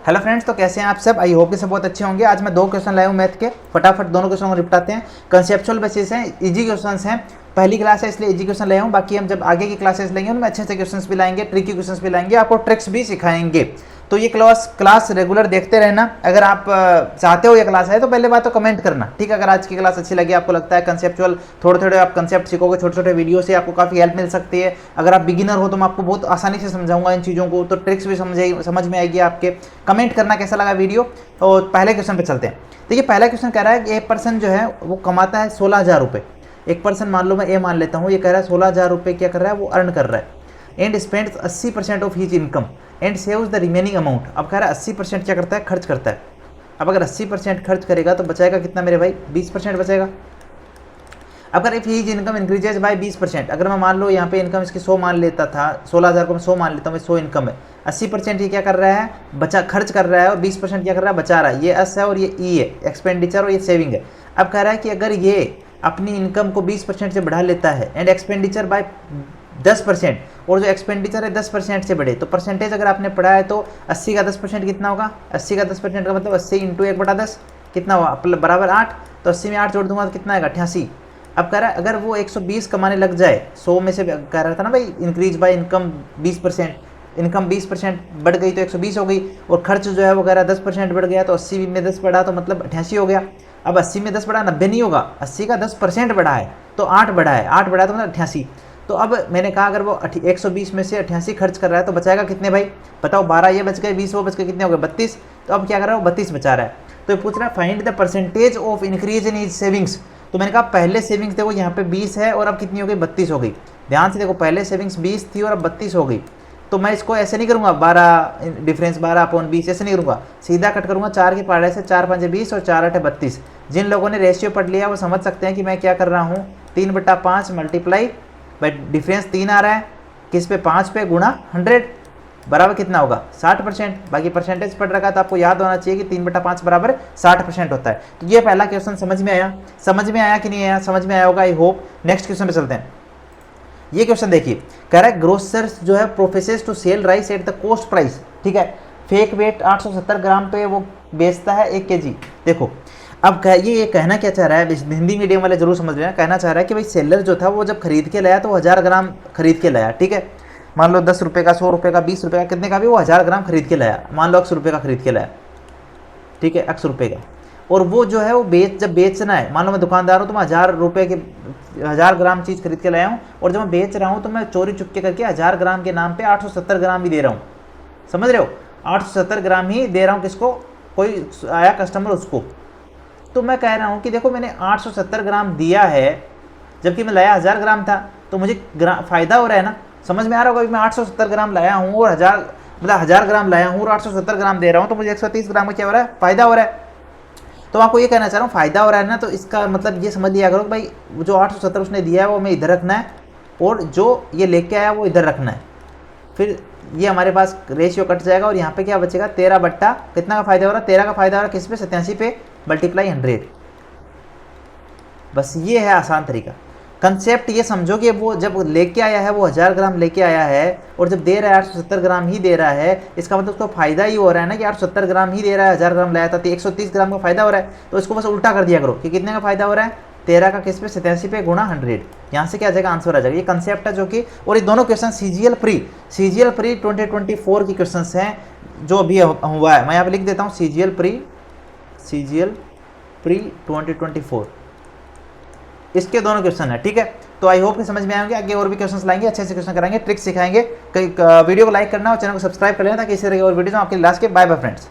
Hello friends, तो कैसे हैं आप सब। आई होप कि सब बहुत अच्छे होंगे। आज मैं दो क्वेश्चन लाया हूँ मैथ के। फटाफट दोनों क्वेश्चन को निपटाते हैं। कंसेप्चुअल बेसिस हैं, इजी क्वेश्चंस हैं। पहली क्लास है इसलिए इजी क्वेश्चन लाया हूँ। बाकी हम जब आगे की क्लासेस लेंगे उनमें अच्छे अच्छे क्वेश्चंस भी लाएंगे, ट्रिकी क्वेश्चंस भी लाएंगे, आपको ट्रिक्स भी सिखाएंगे। तो ये क्लास रेगुलर देखते रहना। अगर आप चाहते हो ये क्लास है तो पहले बात तो कमेंट करना, ठीक है। अगर आज की क्लास अच्छी लगी, आपको लगता है कंसेप्चुअल थोड़े थोड़े आप कंसेप्ट सीखोगे, छोटे छोटे वीडियो से आपको काफ़ी हेल्प मिल सकती है। अगर आप बिगिनर हो तो मैं आपको बहुत आसानी से समझाऊंगा इन चीज़ों को, तो ट्रिक्स भी समझ में आएगी आपके। कमेंट करना कैसा लगा वीडियो। और पहले क्वेश्चन पे चलते हैं। देखिए पहला क्वेश्चन कह रहा है कि एक पर्सन जो है वो कमाता है 16,000 रुपये। एक पर्सन मान लो, मैं ए मान लेता हूँ, ये कह रहा है 16,000 रुपये क्या कर रहा है, वो अर्न कर रहा है। And spends 80% of his income and saves the remaining amount. अब कह रहा है 80% क्या करता है, खर्च करता है। अब अगर 80% खर्च करेगा तो बचाएगा कितना मेरे भाई, 20% बचेगा। अगर if his income increases by 20%, अगर मैं मान लो यहाँ पे इनकम इसकी 100 मान लेता था, 16,000 को मैं 100 मान लेता हूँ, 100 इनकम है, 80% ये क्या कर रहा है, बचा खर्च कर रहा है, और 20% क्या कर रहा है, बचा रहा है। ये एस है और ये ई है, एक्सपेंडिचर, और ये सेविंग है। अब कह रहा है कि अगर ये अपनी इनकम को 20% से बढ़ा लेता है एंड एक्सपेंडिचर बाय 10%, और जो एक्सपेंडिचर है 10% से बढ़े, तो परसेंटेज अगर आपने पढ़ा है तो 80 का 10% कितना होगा, 80 का 10% का मतलब 80 इंटू 1/10 कितना हुआ, बराबर 8। तो 80 में 8 जोड़ दूंगा तो कितना आएगा, 88। अब कह रहा है अगर वो 120 कमाने लग जाए, 100 में से कह रहा था ना भाई, इंक्रीज बाय इनकम 20%, इनकम 20% बढ़ गई तो 120 हो गई, और खर्च जो है वो कह रहा है 10% बढ़ गया, तो 80 में 10 बढ़ा तो मतलब 88 हो गया। अब 80 में 10 बढ़ा 90 नहीं होगा, 80 का 10% बढ़ा है तो 8 बढ़ा है, 8 बढ़ा तो मतलब 88। तो अब मैंने कहा अगर वो 120 में से 88 खर्च कर रहा है तो बचाएगा कितने भाई, बताओ। 12 ये बच गए, 20 वो बच गए, कितने हो गए, 32। तो अब क्या कर रहा है वो 32 बचा रहा है। तो ये पूछ रहा है find the percentage of increase in his savings. तो मैंने कहा पहले सेविंग्स देखो यहाँ पे 20 है और अब कितनी हो गई, 32 हो गई। ध्यान से देखो, पहले सेविंग्स 20 थी और अब 32 हो गई। तो मैं इसको ऐसे नहीं करूँगा, 12 डिफरेंस 12/20 ऐसे नहीं करूँगा, सीधा कट करूँगा। 4 के पहाड़े से 4 5 20 और 4 8 32। जिन लोगों ने रेशियो पढ़ लिया वो समझ सकते हैं कि मैं क्या कर रहा हूँ, 3/5 मल्टीप्लाई भाई, डिफरेंस 3 आ रहा है, किस पे, 5 पे, गुणा 100 बराबर कितना होगा, 60%। बाकी परसेंटेज पढ़ रखा तो आपको याद होना चाहिए कि 3/5 बराबर 60% होता है। तो ये पहला क्वेश्चन समझ में आया। समझ में आया कि नहीं आया, समझ में आया होगा आई होप। नेक्स्ट क्वेश्चन पे चलते हैं। ये क्वेश्चन देखिए, कह रहा है ग्रोसर्स जो है professes to sell rice at the cost price, ठीक है। फेक वेट 870 ग्राम पे वो बेचता है 1 kg। देखो अब ये कहना क्या चाह रहा है, हिंदी मीडियम वाले जरूर समझ रहे हैं। कहना चाह रहा है कि भाई सेलर जो था वो जब खरीद के लाया तो 1000 ग्राम खरीद के लाया, ठीक है। मान लो 10 रुपये का, 100 रुपये का, 20 रुपये का, कितने का भी वो 1000 ग्राम खरीद के लाया। मान लो 100 रुपये का खरीद के लाया, ठीक है, 100 रुपये का। और वो जो है वो जब बेचना है, मान लो मैं दुकानदार हूँ तो मैं 1000 रुपये के 1000 ग्राम चीज़ खरीद के लाया हूँ, और जब मैं बेच रहा हूँ तो मैं चोरी चुपके करके 1000 ग्राम के नाम पे 870 ग्राम भी दे रहा हूँ। समझ रहे हो, 870 ग्राम ही दे रहा हूँ। किसको, कोई आया कस्टमर उसको। तो मैं कह रहा हूँ कि देखो मैंने 870 ग्राम दिया है जबकि मैं लाया 1000 ग्राम था, तो मुझे फ़ायदा हो रहा है ना। समझ में आ रहा होगा कि मैं 870 ग्राम लाया हूँ और 1000 ग्राम लाया हूँ और 870 ग्राम दे रहा हूँ, तो मुझे 130 ग्राम का क्या हो रहा है, फ़ायदा हो रहा है। तो आपको ये कहना चाह रहा हूँ, फ़ायदा हो रहा है ना, तो इसका मतलब ये समझ लिया करो कि भाई जो 870 उसने दिया है वो मैं इधर रखना है, और जो ये लेके आया वो इधर रखना है। फिर ये हमारे पास रेशियो कट जाएगा और यहाँ पे क्या बचेगा, 13 बट्टा कितना का फ़ायदा हो रहा है, 13 का फ़ायदा हो रहा है किस पे, 87 पे, मल्टीप्लाई 100। बस ये है आसान तरीका। कंसेप्ट ये समझो कि वो जब लेके आया है वो 1000 ग्राम लेके आया है, और जब दे रहा है 870 ग्राम ही दे रहा है, इसका मतलब उसको फायदा ही हो रहा है ना कि 870 ग्राम ही दे रहा है, 1000 ग्राम लाया था तो 130 ग्राम का फायदा हो रहा है। तो इसको बस उल्टा कर दिया करो कि कितने का फायदा हो रहा है, 13 का किस पे, 87 पे, गुणा 100। यहाँ से क्या आ जाएगा, आंसर आ जाएगा। ये कंसेप्ट है जो कि, और ये दोनों क्वेश्चन सीजीएल प्री 2024 की क्वेश्चन हैं जो अभी हुआ है। मैं यहाँ पे लिख देता हूँ सीजीएल प्री 2024, इसके दोनों क्वेश्चन है, ठीक है। तो आई होप कि समझ में आएंगे। आगे और भी क्वेश्चंस लाएंगे, अच्छे से क्वेश्चन कराएंगे, ट्रिक्स सिखाएंगे। वीडियो को लाइक करना और चैनल को सब्सक्राइब कर लेना ताकि इसी तरह की और वीडियो आपके लास्ट के। Bye bye friends.